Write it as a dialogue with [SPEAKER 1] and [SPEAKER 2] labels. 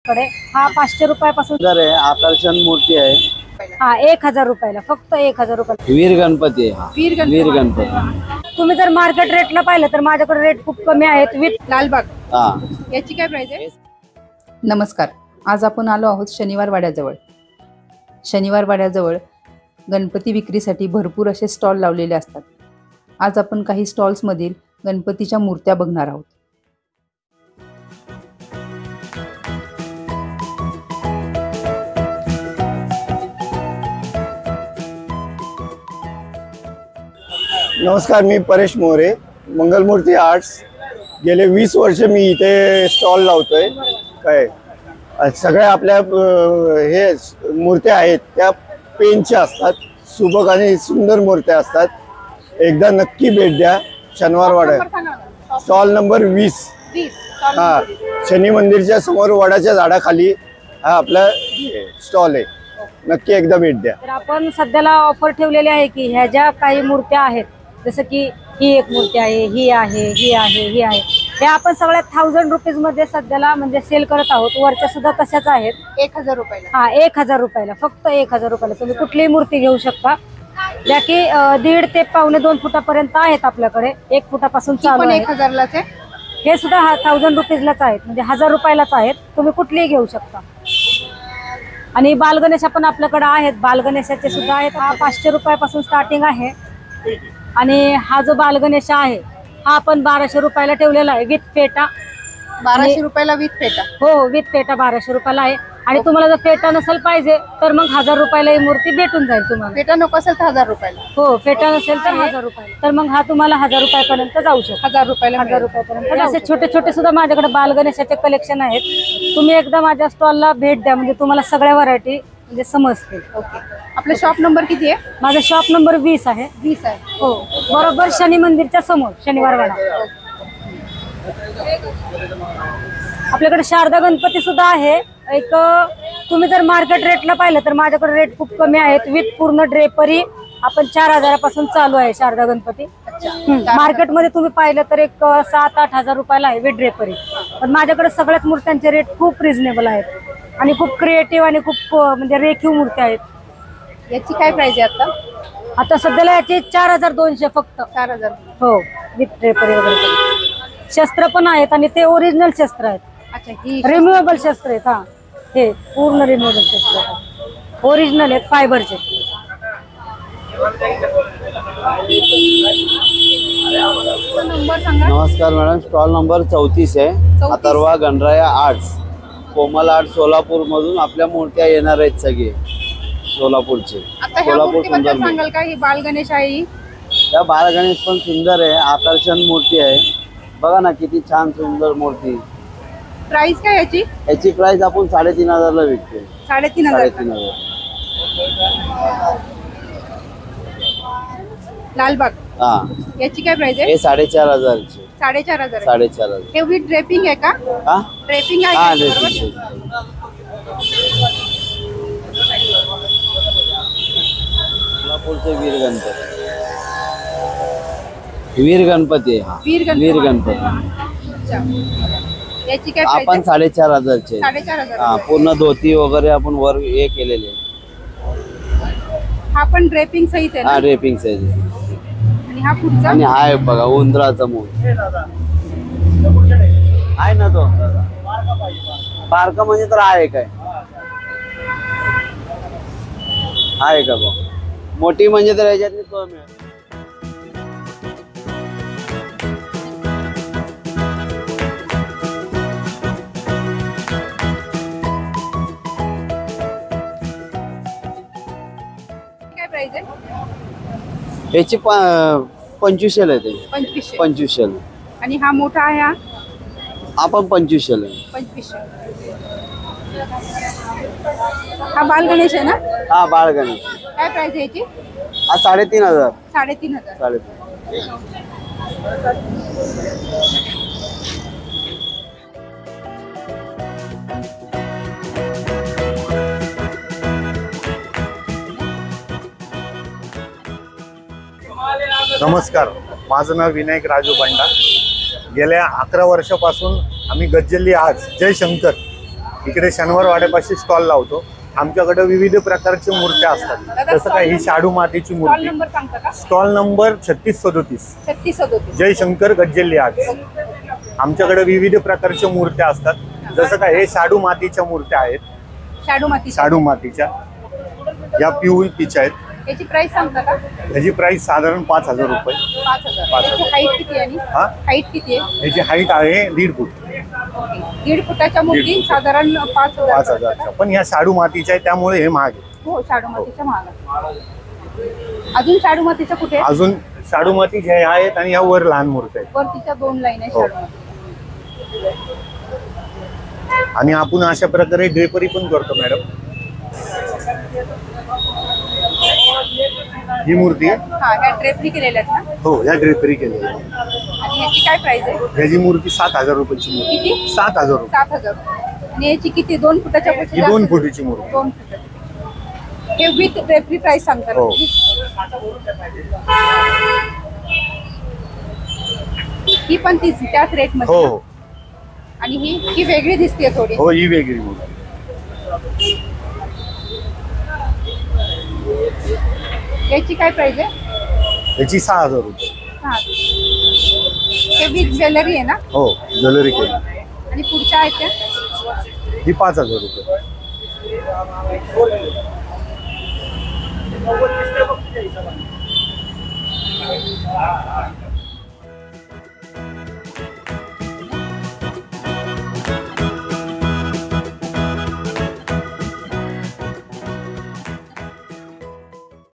[SPEAKER 1] आपल्याकडे हा 500 रुपयापासून
[SPEAKER 2] आहे, आकर्षण मूर्ती आहे।
[SPEAKER 1] हा 1000 रुपयाला, फक्त 1000 रुपयाला
[SPEAKER 2] वीर गणपती आहे। वीर गणपती
[SPEAKER 1] तुम्ही जर मार्केट रेटला पाहिलं तर माझ्याकडे रेट खूप कमी आहेत। विथ
[SPEAKER 3] लालबाग
[SPEAKER 2] हा
[SPEAKER 3] याची काय प्राइस आहे?
[SPEAKER 4] नमस्कार, आज आपण आलो आहोत शनिवार वाड्याजवळ। शनिवार वाड्याजवळ गणपती विक्रीसाठी भरपूर असे स्टॉल लावलेले असतात। आज आपण काही स्टॉल्समधील गणपतीच्या मूर्त्या बघणार आहोत।
[SPEAKER 5] नमस्कार, मी परेश मोरे, मंगलमूर्ती आर्ट्स। गेले 20 वर्ष मी इथे स्टॉल लावतोय। काय सगळ्या आपल्या हे मूर्त्या आहेत त्या पेनच्या असतात, सुबक आणि सुंदर मूर्त्या असतात। एकदा नक्की भेट द्या। शनिवार वाडा स्टॉल नंबर 20। हा, शनी मंदिरच्या समोर वडाच्या झाडाखाली हा आपला स्टॉल आहे। नक्की एकदा भेट द्या।
[SPEAKER 1] तर आपण सध्याला ऑफर ठेवलेली आहे की ह्या ज्या काही मूर्त्या आहेत, जसं की ही एक मूर्ती आहे, ही आहे, ही आहे, ही आहे, हे आपण सगळ्या 1000 रुपीज मध्ये सध्याला म्हणजे सेल करत आहोत। वरच्या सुद्धा तशाच आहेत
[SPEAKER 3] 1000 रुपयाला।
[SPEAKER 1] हा 1000 रुपयाला, फक्त 1000 रुपयाला तुम्ही कुठलीही मूर्ती घेऊ शकता। ज्या की 1.5 ते 2.25 फुटापर्यंत आहेत आपल्याकडे। 1 फुटापासून चालू आहे।
[SPEAKER 3] 1000 लाच आहे।
[SPEAKER 1] हे सुद्धा 1000 रुपीजलाच आहेत, म्हणजे 1000 रुपयालाच आहेत। तुम्ही कुठलीही घेऊ शकता। आणि बालगणेशा पण आपल्याकडे आहेत, बालगणेशाचे सुद्धा आहेत। हा 500 रुपयापासून स्टार्टिंग आहे। आणि हा जो बालगणेशा आहे हा आपण 1200 रुपयाला ठेवलेला आहे विथ फेटा।
[SPEAKER 3] 1200 रुपयाला विथ फेटा?
[SPEAKER 1] हो, विथ फेटा 1200 रुपयाला आहे। आणि तुम्हाला जर फेटा नसेल पाहिजे तर मग 1000 रुपयाला ही मूर्ती भेटून जाईल तुम्हाला।
[SPEAKER 3] फेटा नको असेल तर 1000 रुपयाला?
[SPEAKER 1] हो, फेटा नसेल तर 1000 रुपयाला, तर मग हा तुम्हाला 1000 रुपयापर्यंत जाऊ शकतो।
[SPEAKER 3] 1000 रुपयाला?
[SPEAKER 1] 1000 रुपयापर्यंत। असे छोटे छोटे सुद्धा माझ्याकडे बालगणेशाचे कलेक्शन आहेत। तुम्ही एकदा माझ्या स्टॉलला भेट द्या, म्हणजे तुम्हाला सगळ्या व्हरायटी म्हणजे समजतील।
[SPEAKER 3] ओके, आपला शॉप नंबर किती आहे?
[SPEAKER 1] माझा शॉप नंबर 20 आहे।
[SPEAKER 3] 20 आहे?
[SPEAKER 1] हो, बरोबर शनी मंदिरच्या समोर, शनिवार वाडा। आपल्याकडे शारदा गणपती सुद्धा आहे। एक तुम्ही जर मार्केट रेटला पाहिलं तर माझ्याकडे रेट खूप कमी आहेत। विथ पूर्ण ड्रेपरी आपण 4000 पासून चालू आहे शारदा गणपती। मार्केटमध्ये तुम्ही पाहिलं तर एक 7-8 हजार रुपयाला आहे विथ ड्रेपरी। पण माझ्याकडे सगळ्याच मूर्त्यांचे रेट खूप रिझनेबल आहेत आणि खूप क्रिएटिव्ह आणि खूप म्हणजे रेखीव मूर्त्या आहेत।
[SPEAKER 3] याची काय प्राइस आहे आता?
[SPEAKER 1] आता सध्याला याची 4200 फक्त।
[SPEAKER 3] 4000?
[SPEAKER 1] हो, विथ ड्रेपरी वगैरे। शस्त्र पण आहेत आणि ते ओरिजिनल शस्त्र आहेत।
[SPEAKER 3] अच्छा, ही
[SPEAKER 1] रिम्युएबल शस्त्र आहेत। हा, हे पूर्ण रिम्युएबल शस्त्र आहेत, ओरिजिनल आहेत, फायबरचे।
[SPEAKER 3] नंबर सांगा।
[SPEAKER 2] नमस्कार मॅडम, स्टॉल नंबर 34 आहे। अथर्वा गणराया आर्ट्स, कोमल आर्ट सोलापूर मधून आपल्या मूर्त्या येणार आहेत सगळे सोलापूरचे।
[SPEAKER 3] आता ह्या मूर्तीबद्दल सांगाल का? ही बाल गणेश आहे ही?
[SPEAKER 2] या बाल गणेश पण सुंदर आहे, आकर्षण मूर्ती आहे। बघा ना किती छान सुंदर मूर्ती।
[SPEAKER 3] प्राइस काय याची?
[SPEAKER 2] याची प्राइस आपण 3500 ला विकतो।
[SPEAKER 3] 3500?
[SPEAKER 2] 3500।
[SPEAKER 3] लालबाग
[SPEAKER 2] हा,
[SPEAKER 3] याची काय प्राइस आहे?
[SPEAKER 2] हे 4500 ची।
[SPEAKER 3] 4500?
[SPEAKER 2] 4500।
[SPEAKER 3] हे विथ ड्रेपिंग आहे का?
[SPEAKER 2] हा,
[SPEAKER 3] ड्रेपिंग आहे
[SPEAKER 2] हा,
[SPEAKER 3] का?
[SPEAKER 2] ड्रेपिंग। सोलापूरचे वीर गणपती। वीर गणपती आहे। वीर गणपती
[SPEAKER 3] अच्छा, याची काय प्राइस
[SPEAKER 2] आपण
[SPEAKER 3] आहे?
[SPEAKER 2] 4500 चे।
[SPEAKER 3] 4500?
[SPEAKER 2] हा, पूर्ण धोती वगैरे आपण वर हे केलेले।
[SPEAKER 3] हा पण ड्रेपिंग सहित आहे
[SPEAKER 2] हा,
[SPEAKER 3] ना?
[SPEAKER 2] Draping size.
[SPEAKER 3] आणि हा पुढचा?
[SPEAKER 2] आणि हा आहे बघा उंदराचा मूळ आहे ना तो। बारका म्हणजे तर आहे काय? आहे का बघ? मोठी म्हणजे तर याच्यातली तो मिळेल।
[SPEAKER 3] काय प्राइस आहे?
[SPEAKER 2] याची 2500 आहे ते।
[SPEAKER 3] 2500?
[SPEAKER 2] 2500।
[SPEAKER 3] आणि हा मोठा आहे हा?
[SPEAKER 2] आपण 2500 आहे।
[SPEAKER 3] 2500? हा बाल गणेश आहे ना?
[SPEAKER 2] हा, बाळ गणेश।
[SPEAKER 3] काय प्राइस आहे याची?
[SPEAKER 2] हा 3500।
[SPEAKER 3] 3500?
[SPEAKER 2] 3500।
[SPEAKER 6] नमस्कार, माझं नाव विनायक राजू बंडा। गेल्या 11 वर्षापासून आम्ही गज्जली आज जयशंकर इकडे शनिवार वाड्यापाशी स्टॉल लावतो. आमच्याकडे विविध प्रकारच्या मूर्त्या असतात. जसं काय ही शाडू मातीची
[SPEAKER 3] स्टॉल
[SPEAKER 6] मूर्ती.
[SPEAKER 3] नंबर सांगता का?
[SPEAKER 6] Stall number 3637.
[SPEAKER 3] 3637.
[SPEAKER 6] जय शंकर गज्जल्ली आर्ट्स. आमच्याकडे विविध प्रकारच्या मूर्त्या असतात. जसं काय हे शाडू मातीच्या मूर्त्या आहेत.
[SPEAKER 3] शाडू माती.
[SPEAKER 6] शाडू मातीच्या या पीओपीच्या आहेत.
[SPEAKER 3] याची प्राइस सांगता का?
[SPEAKER 6] ह्याची प्राइस साधारण 5000 रुपये.
[SPEAKER 3] 5000. याची हाईट किती आहे?
[SPEAKER 6] हा
[SPEAKER 3] हाईट किती आहे?
[SPEAKER 6] ह्याची हाईट आहे 1.5 फूट.
[SPEAKER 3] 1.5 फुटाच्या मूर्ती
[SPEAKER 6] 1.5 फूट.
[SPEAKER 3] साधारण 5000.
[SPEAKER 6] 5000च्या. पण ह्या शाडू मातीच्या आहे त्यामुळे हे महाग आहे.
[SPEAKER 3] हो, शाडू मातीच्या महाग आहे. अजून शाडू मातीच्या कुठे आहेत?
[SPEAKER 6] अजून शाडू मातीच्या ह्या आहेत आणि ह्या वर लहान मूर्ती आहेत.
[SPEAKER 3] वरतीच्या 2 लाईन आहे
[SPEAKER 6] हो.
[SPEAKER 3] शाडू माती.
[SPEAKER 6] आणि आपण अशा प्रकारे ड्रेपरी पण करतो मॅडम. ही मूर्ती आहे.
[SPEAKER 3] हा, ह्या ड्रेपरी केलेल्या आहेत ना?
[SPEAKER 6] हो ह्या ड्रेपरी केलेली आहे.
[SPEAKER 3] आणि ह्याची काय प्राइस आहे?
[SPEAKER 6] ह्याची मूर्ती 7000 रुपयाची मूर्ती.
[SPEAKER 3] किती?
[SPEAKER 6] 7000 रुपये.
[SPEAKER 3] 7000. आणि याची किती? 2 फुटाच्या पेक्षा
[SPEAKER 6] ही
[SPEAKER 3] जास्त?
[SPEAKER 6] 2 फुटाची मूर्ती.
[SPEAKER 3] 2 फुटाची. हे विथ ड्रेपरी प्राइस सांगता ना?
[SPEAKER 6] हो.
[SPEAKER 3] ही पण तीच त्याच रेट
[SPEAKER 6] हो
[SPEAKER 3] मध्ये
[SPEAKER 6] हो
[SPEAKER 3] ना? आणि ही वेगळी दिसते थोडी.
[SPEAKER 6] हो ही वेगळी मूर्ती.
[SPEAKER 3] याची काय प्राइस आहे?
[SPEAKER 6] ह्याची 6000 रुपये.
[SPEAKER 3] हा. हे विथ ज्वेलरी आहे ना?
[SPEAKER 6] हो ज्वेलरी केली.
[SPEAKER 3] आणि पुढच्या आहेत त्या?
[SPEAKER 6] ही 5000 रुपये.